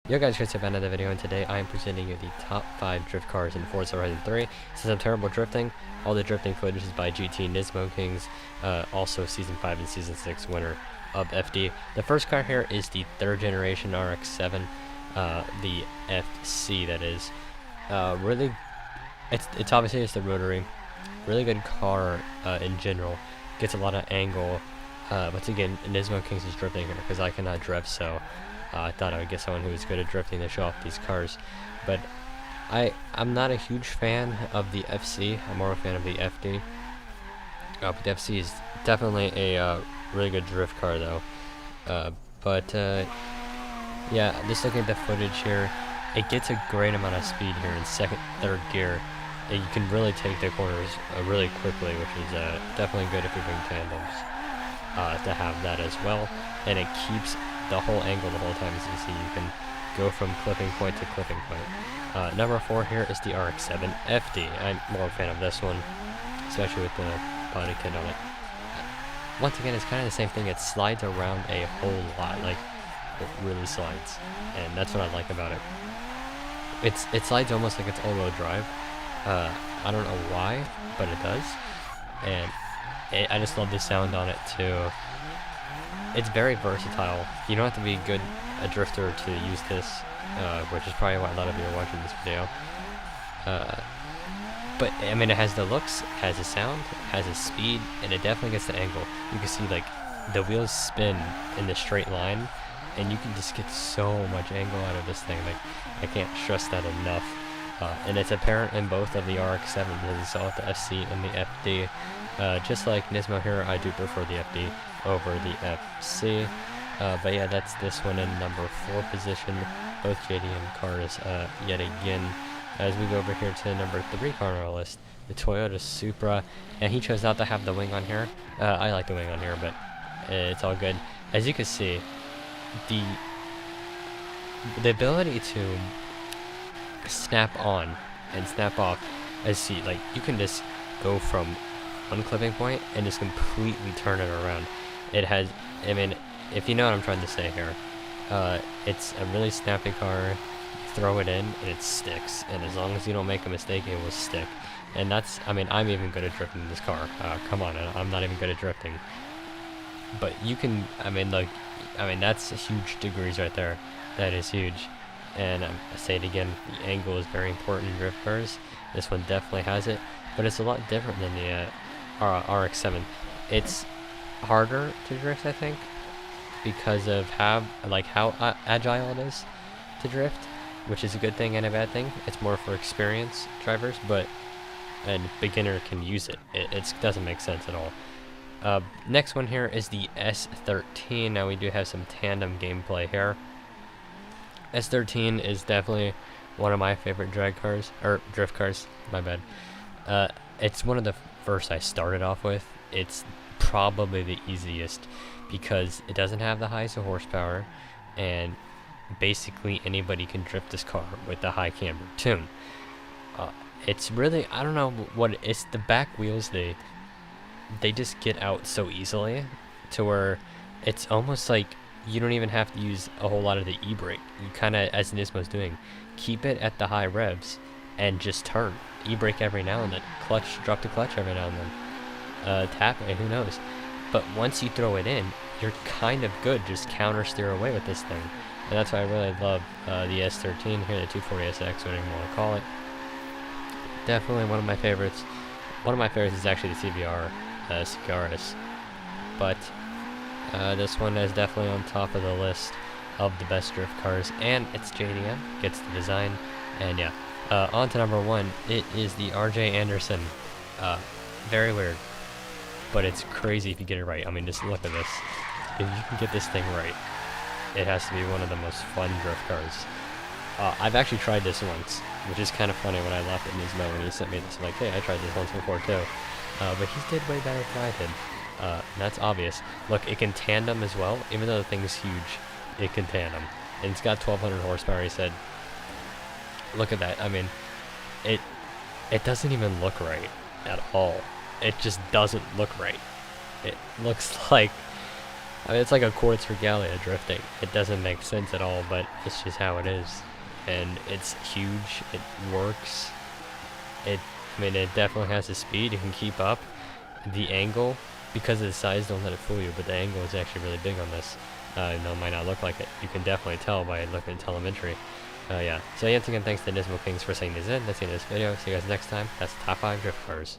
Yo guys, Chris, another video, and today I am presenting you the top 5 drift cars in Forza Horizon 3. Since I'm terrible drifting, all the drifting footage is by GT Nismo Kings, also Season 5 and Season 6 winner of FD. The first car here is the 3rd generation RX-7, the FC that is. Really, it's obviously it's the rotary. Really good car in general. Gets a lot of angle. Once again, Nismo Kings is drifting here because I cannot drift, so I thought I would get someone who was good at drifting to show off these cars. But I'm not a huge fan of the FC. I'm more a fan of the FD. But the FC is definitely a really good drift car, though. Yeah, just looking at the footage here, it gets a great amount of speed here in second, third gear. And you can really take the corners really quickly, which is definitely good if you're doing tandems. To have that as well, and it keeps the whole angle the whole time. As you see, you can go from clipping point to clipping point. Number 4 here is the RX-7 FD. I'm more a fan of this one, especially with the body kit on it. Once again, it's kind of the same thing. It slides around a whole lot, like it really slides, and that's what I like about it. It slides almost like it's all-wheel drive. I don't know why, but it does, and I just love the sound on it too. It's very versatile. You don't have to be a drifter to use this, which is probably why a lot of you are watching this video. But I mean, it has the looks, has the sound, has the speed, and it definitely gets the angle. You can see like the wheels spin in the straight line, and you can just get so much angle out of this thing. Like, I can't stress that enough. And it's apparent in both of the RX-7, as you saw with the FC and the FD. Just like Nismo here, I do prefer the FD over the FC. But yeah, that's this one in number 4 position. Both JDM cars yet again. As we go over here to number 3 car on our list, the Toyota Supra. And he chose not to have the wing on here. I like the wing on here, but it's all good. As you can see, the ability to snap on and snap off, as see, like you can just go from one clipping point and just completely turn it around. It has, I mean, if you know what I'm trying to say here, it's a really snappy car. You throw it in and it sticks, and as long as you don't make a mistake, it will stick. And that's, I mean, I'm even good at drifting this car. Come on, I'm not even good at drifting, but you can, I mean, like, that's huge degrees right there. That is huge. And I say it again, the angle is very important in drift cars. This one definitely has it, but it's a lot different than the RX-7. It's harder to drift, I think, because of how agile it is to drift, which is a good thing and a bad thing. It's more for experienced drivers, but a beginner can use it. It doesn't make sense at all. Next one here is the S13. Now we do have some tandem gameplay here. S13 is definitely one of my favorite drift cars, my bad. It's one of the first I started off with. It's probably the easiest because it doesn't have the highest horsepower, and basically anybody can drift this car with the high camber tune. It's really, I don't know what it's, the back wheels, they just get out so easily to where it's almost like you don't even have to use a whole lot of the e-brake. You kind of, as Nismo's doing, keep it at the high revs and just turn. E-brake every now and then. Drop the clutch every now and then. Tap it, who knows. But once you throw it in, you're kind of good. Just counter steer away with this thing. And that's why I really love the S13 here, the 240SX, whatever you want to call it. Definitely one of my favorites. One of my favorites is actually the CBR CRS. But this one is definitely on top of the list of the best drift cars, and it's JDM, gets the design, and yeah. On to number 1, it is the RJ Anderson. Very weird, but it's crazy if you get it right. I mean, just look at this. If you can get this thing right, it has to be one of the most fun drift cars. I've actually tried this once, which is kind of funny. When I left at Nismo when he sent me this, I'm like, hey, I tried this once before too. But he did way better than I did. That's obvious. Look, it can tandem as well. Even though the thing's huge, it can tandem. And it's got 1200 horsepower, he said. Look at that. I mean, it doesn't even look right at all. It just doesn't look right. It looks like I mean, it's like a quartz regalia drifting. It doesn't make sense at all, but it's just how it is. And it's huge. It works. I mean, it definitely has the speed. It can keep up. The angle, because of the size, don't let it fool you, but the angle is actually really big on this. It might not look like it. You can definitely tell by looking at telemetry. Yeah. So once again, thanks to Nismo Kings for sending this in. That's the end of this video. See you guys next time. That's Top 5 Drift Cars.